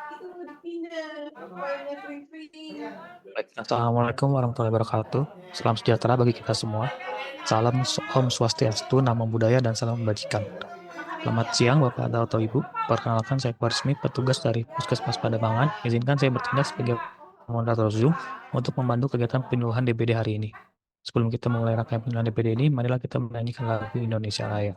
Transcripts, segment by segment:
Baik, Assalamualaikum warahmatullahi wabarakatuh. Salam sejahtera bagi kita semua. Salam Om Swastiastu, Namo Buddhaya, dan salam kebajikan. Selamat siang Bapak atau Ibu. Perkenalkan saya Kwarismi, petugas dari Puskesmas Pademangan. Izinkan saya bertindak sebagai moderator Zoom untuk membantu kegiatan penyuluhan DBD hari ini. Sebelum kita mulai rangkaian penyuluhan DBD ini, marilah kita menyanyikan lagu Indonesia Raya.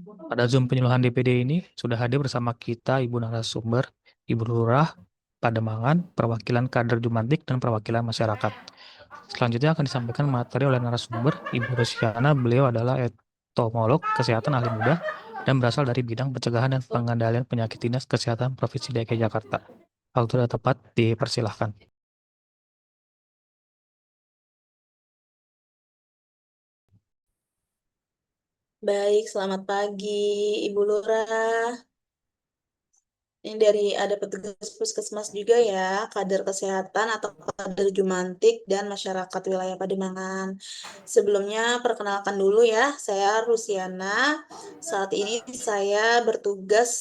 Pada Zoom penyuluhan DPD ini sudah hadir bersama kita Ibu narasumber, Ibu Lurah, Pademangan, perwakilan kader Jumantik, dan perwakilan masyarakat. Selanjutnya akan disampaikan materi oleh narasumber, Ibu Rusiana. Beliau adalah entomolog kesehatan ahli muda dan berasal dari bidang pencegahan dan pengendalian penyakit Dinas Kesehatan Provinsi DKI Jakarta. Waktu sudah tepat, dipersilahkan. Baik, selamat pagi Ibu Lurah. Ini dari ada petugas puskesmas juga ya, kader kesehatan atau kader Jumantik dan masyarakat wilayah Pademangan. Sebelumnya perkenalkan dulu ya, saya Rusiana. Saat ini saya bertugas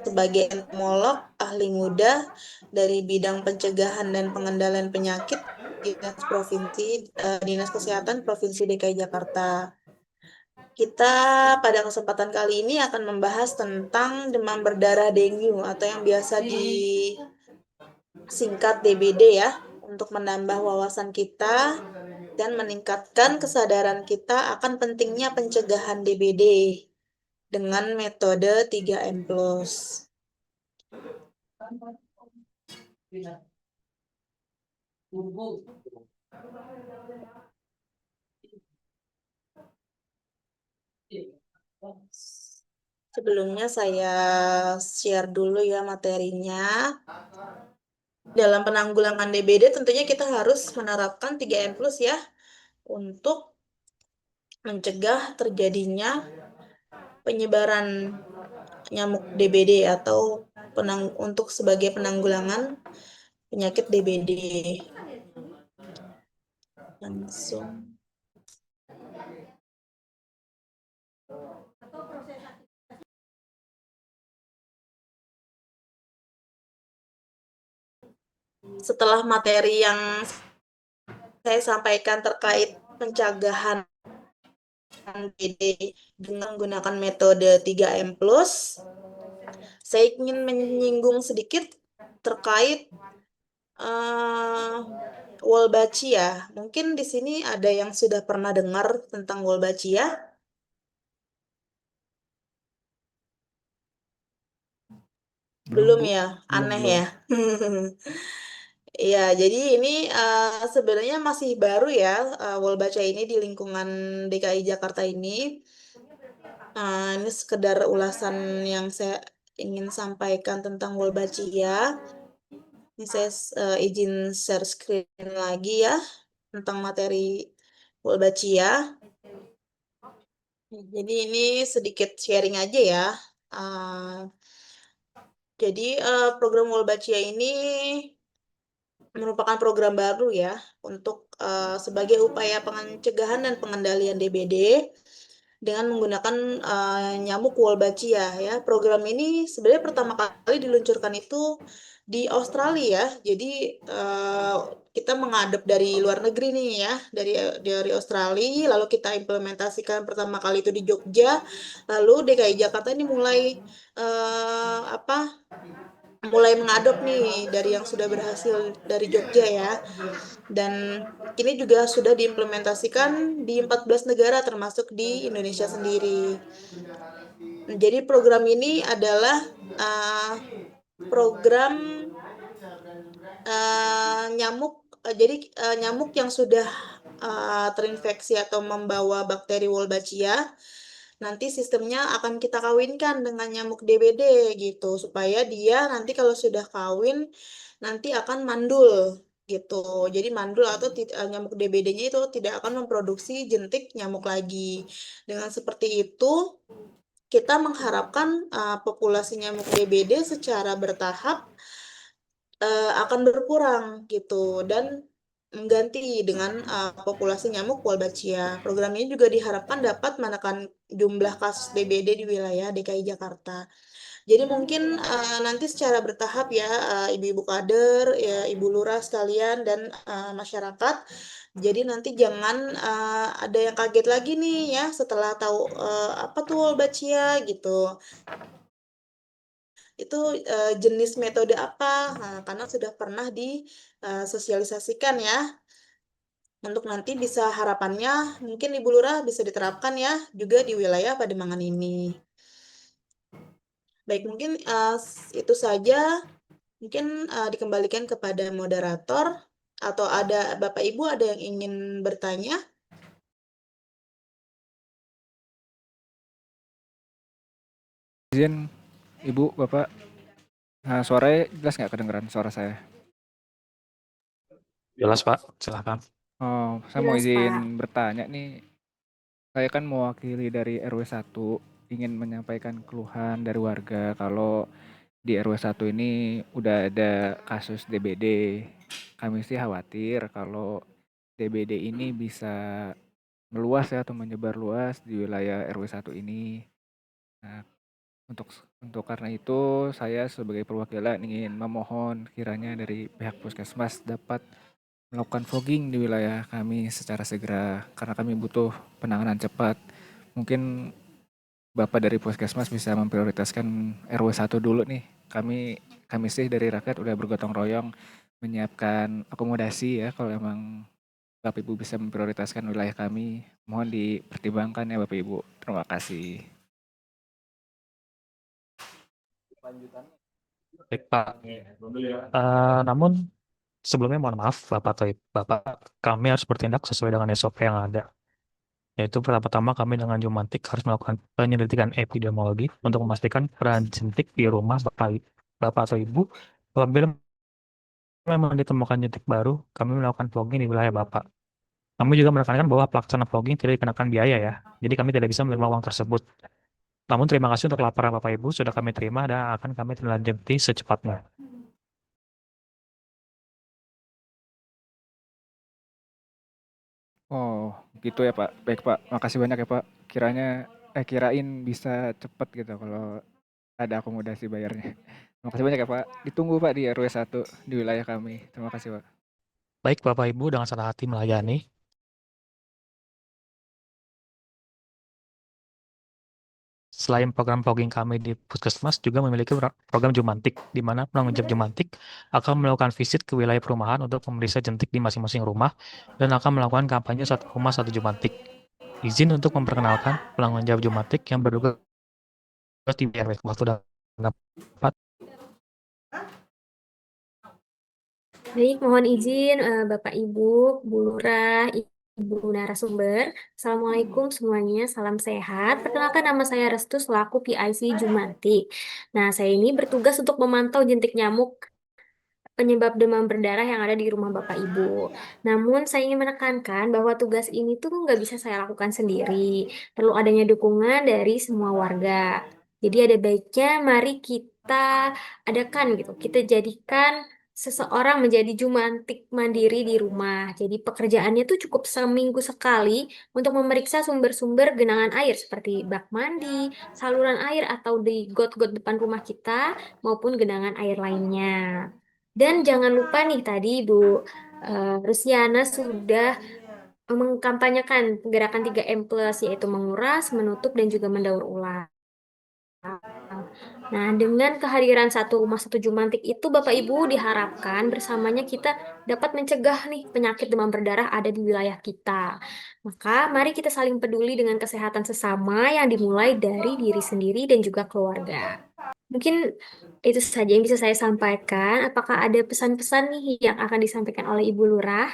sebagai entomolog ahli muda dari bidang pencegahan dan pengendalian penyakit Dinas Kesehatan Provinsi DKI Jakarta. Kita pada kesempatan kali ini akan membahas tentang demam berdarah dengue atau yang biasa disingkat DBD ya, untuk menambah wawasan kita dan meningkatkan kesadaran kita akan pentingnya pencegahan DBD dengan metode 3M+. Sebelumnya saya share dulu ya materinya. Dalam penanggulangan DBD tentunya kita harus menerapkan 3M+ ya untuk mencegah terjadinya penyebaran nyamuk DBD atau untuk sebagai penanggulangan penyakit DBD. Langsung. Setelah materi yang saya sampaikan terkait pencegahan DBD dengan menggunakan metode 3M+, saya ingin menyinggung sedikit terkait Wolbachia. Mungkin di sini ada yang sudah pernah dengar tentang Wolbachia. Belum ya, aneh ya. Ya, jadi ini sebenarnya masih baru ya, Wolbachia ini di lingkungan DKI Jakarta ini. Ini sekedar ulasan yang saya ingin sampaikan tentang Wolbachia. Ini saya izin share screen lagi ya tentang materi Wolbachia. Jadi ini sedikit sharing aja ya. Jadi program Wolbachia ini merupakan program baru ya untuk sebagai upaya pencegahan dan pengendalian DBD dengan menggunakan nyamuk Wolbachia ya. Program ini sebenarnya pertama kali diluncurkan itu di Australia ya. Jadi kita mengadop dari luar negeri nih ya, dari Australia, lalu kita implementasikan pertama kali itu di Jogja, lalu DKI Jakarta ini mulai mengadop nih dari yang sudah berhasil dari Jogja ya. Dan ini juga sudah diimplementasikan di 14 negara termasuk di Indonesia sendiri. Jadi program ini adalah program nyamuk. Jadi nyamuk yang sudah terinfeksi atau membawa bakteri Wolbachia, nanti sistemnya akan kita kawinkan dengan nyamuk DBD gitu, supaya dia nanti kalau sudah kawin nanti akan mandul gitu. Jadi mandul atau nyamuk DBD-nya itu tidak akan memproduksi jentik nyamuk lagi. Dengan seperti itu kita mengharapkan populasi nyamuk DBD secara bertahap akan berkurang gitu dan mengganti dengan populasi nyamuk Wolbachia. Program ini juga diharapkan dapat menekan jumlah kasus DBD di wilayah DKI Jakarta. Jadi mungkin nanti secara bertahap ya ibu-ibu kader, ya ibu lurah sekalian dan masyarakat. Jadi nanti jangan ada yang kaget lagi nih ya setelah tahu apa tuh Wolbachia gitu. Itu jenis metode apa? Nah, karena sudah pernah disosialisasikan ya. Untuk nanti bisa harapannya mungkin Ibu Lurah bisa diterapkan ya juga di wilayah Pademangan ini. Baik, mungkin itu saja. Mungkin dikembalikan kepada moderator atau ada Bapak Ibu ada yang ingin bertanya? Izin Ibu, Bapak, nah, suaranya jelas nggak kedengeran suara saya? Jelas, Pak. Silakan. Oh, saya mau Jelas, izin Pak. bertanya nih. Saya kan mewakili dari RW 1, ingin menyampaikan keluhan dari warga kalau di RW 1 ini udah ada kasus DBD. Kami sih khawatir kalau DBD ini bisa meluas ya atau menyebar luas di wilayah RW 1 ini. Nah, Untuk karena itu saya sebagai perwakilan ingin memohon kiranya dari pihak puskesmas dapat melakukan fogging di wilayah kami secara segera karena kami butuh penanganan cepat. Mungkin Bapak dari puskesmas bisa memprioritaskan RW 1 dulu nih. Kami sih dari rakyat udah bergotong royong menyiapkan akomodasi ya kalau emang Bapak Ibu bisa memprioritaskan wilayah kami. Mohon dipertimbangkan ya Bapak Ibu. Terima kasih. Baik, Pak. Namun sebelumnya mohon maaf, Bapak atau Bapak, kami harus bertindak sesuai dengan SOP yang ada. Yaitu pertama-tama kami dengan Jumantik harus melakukan penyelidikan epidemiologi untuk memastikan peran jentik di rumah Bapak atau Ibu. Apabila memang ditemukan jentik baru, kami melakukan fogging di wilayah Bapak. Kami juga menekankan bahwa pelaksanaan fogging tidak dikenakan biaya ya. Jadi kami tidak bisa menerima uang tersebut. Namun terima kasih untuk laporan Bapak Ibu sudah kami terima dan akan kami tindak secepatnya. Oh, gitu ya Pak. Baik Pak, makasih banyak ya Pak. Kirain bisa cepet gitu kalau ada akomodasi bayarnya. Makasih banyak ya Pak. Ditunggu Pak di RW 1 di wilayah kami. Terima kasih Pak. Baik Bapak Ibu dengan senang hati melayani. Selain program fogging kami di Puskesmas juga memiliki program Jumantik, di mana penanggung jawab Jumantik akan melakukan visit ke wilayah perumahan untuk memeriksa jentik di masing-masing rumah dan akan melakukan kampanye satu rumah satu Jumantik. Izin untuk memperkenalkan penanggung jawab Jumantik yang bertugas di RW. Waktu dan tempat. Baik, mohon izin Bapak Ibu, Bu Lurah, Ibu narasumber. Assalamualaikum semuanya, salam sehat. Perkenalkan nama saya Restu selaku PIC Jumantik. Nah, saya ini bertugas untuk memantau jentik nyamuk penyebab demam berdarah yang ada di rumah Bapak Ibu. Namun saya ingin menekankan bahwa tugas ini tuh nggak bisa saya lakukan sendiri. Perlu adanya dukungan dari semua warga. Jadi ada baiknya mari kita adakan gitu. Kita jadikan seseorang menjadi jumantik mandiri di rumah. Jadi pekerjaannya tuh cukup seminggu sekali untuk memeriksa sumber-sumber genangan air seperti bak mandi, saluran air atau di got-got depan rumah kita maupun genangan air lainnya. Dan jangan lupa nih tadi Bu Rusiana sudah mengkampanyekan gerakan 3M plus yaitu menguras, menutup, dan juga mendaur ulang. Nah, dengan kehadiran satu rumah satu Jumantik itu Bapak Ibu diharapkan bersamanya kita dapat mencegah nih penyakit demam berdarah ada di wilayah kita. Maka mari kita saling peduli dengan kesehatan sesama yang dimulai dari diri sendiri dan juga keluarga. Mungkin itu saja yang bisa saya sampaikan. Apakah ada pesan-pesan nih yang akan disampaikan oleh Ibu Lurah?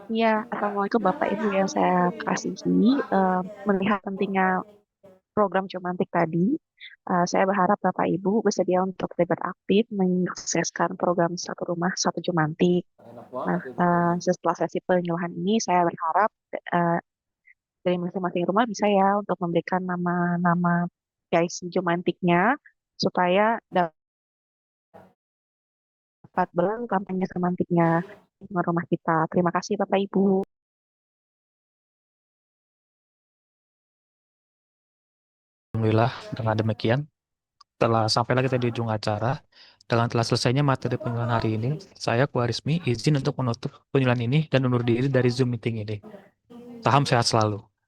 Ya, Assalamualaikum Bapak Ibu yang saya kasihi. Melihat pentingnya program Cumantik tadi, saya berharap Bapak Ibu bersedia untuk terlibat aktif menyukseskan program Satu Rumah Satu Jumantik. Nah, setelah sesi penyuluhan ini, saya berharap dari masing-masing rumah bisa ya untuk memberikan nama-nama PIC Jumantiknya supaya dapat belang kampanye semantiknya di rumah kita. Terima kasih Bapak Ibu. Alhamdulillah, dengan demikian telah sampailah kita di ujung acara. Dengan telah selesainya materi penyuluhan hari ini, saya Kuarismi izin untuk menutup penyuluhan ini dan undur diri dari Zoom meeting ini. Salam sehat selalu.